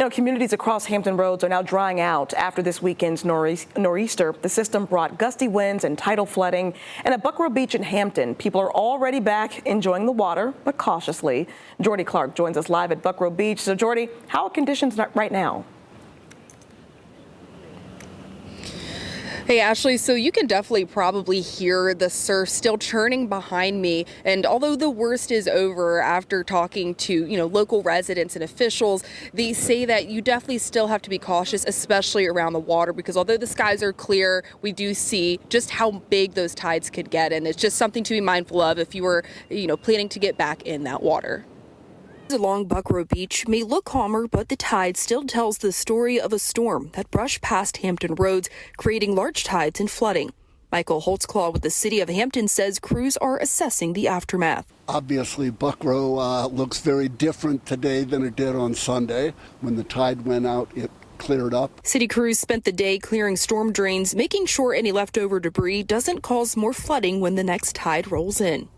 Communities across Hampton roads are now drying out after this weekend's nor'easter. The system brought gusty winds and tidal flooding. And at Buckroe Beach in Hampton, people are already back enjoying the water, but cautiously. Jordy Clark joins us live at Buckroe Beach. So, Jordy, how are conditions right now? Hey, Ashley, so you can definitely probably hear the surf still churning behind me. And although the worst is over, after talking to, local residents and officials, they say that you definitely still have to be cautious, especially around the water, because although the skies are clear, we do see just how big those tides could get. And it's just something to be mindful of if you were, planning to get back in that water. Along Buckroe Beach may look calmer, but the tide still tells the story of a storm that brushed past Hampton roads, creating large tides and flooding. Michael Holtzclaw with the city of Hampton says crews are assessing the aftermath. Obviously, Buckroe looks very different today than it did on Sunday. When the tide went out, it cleared up. City crews spent the day clearing storm drains, making sure any leftover debris doesn't cause more flooding when the next tide rolls in.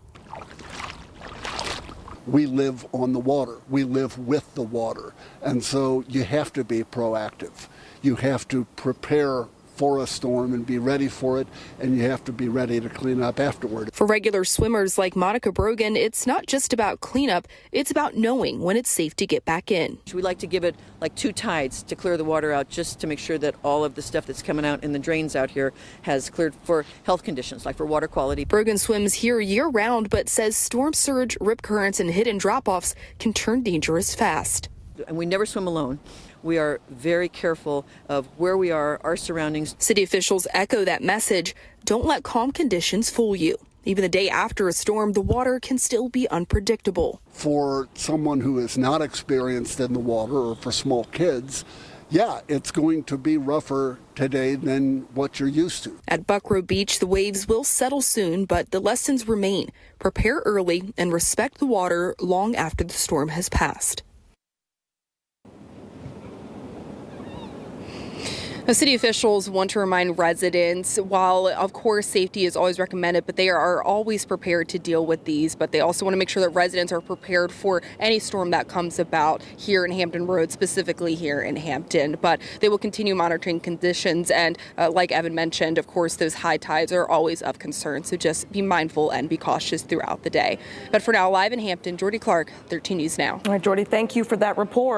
We live on the water. We live with the water. And so you have to be proactive. You have to prepare for a storm and be ready for it, and you have to be ready to clean up afterward. For regular swimmers like Monica Brogan, it's not just about cleanup, it's about knowing when it's safe to get back in. We like to give it like 2 tides to clear the water out, just to make sure that all of the stuff that's coming out in the drains out here has cleared for health conditions, like for water quality. Brogan swims here year-round, but says storm surge, rip currents, and hidden drop-offs can turn dangerous fast. And we never swim alone. We are very careful of where we are, our surroundings. City officials echo that message. Don't let calm conditions fool you. Even the day after a storm, the water can still be unpredictable. For someone who is not experienced in the water, or for small kids, yeah, it's going to be rougher today than what you're used to. At Buckroe Beach, the waves will settle soon, but the lessons remain. Prepare early and respect the water long after the storm has passed. Now, city officials want to remind residents, while of course safety is always recommended, but they are always prepared to deal with these. But they also want to make sure that residents are prepared for any storm that comes about here in Hampton Roads, specifically here in Hampton. But they will continue monitoring conditions. And like Evan mentioned, of course, those high tides are always of concern. So just be mindful and be cautious throughout the day. But for now, live in Hampton, Jordy Clark, 13 News Now. All right, Jordy, thank you for that report.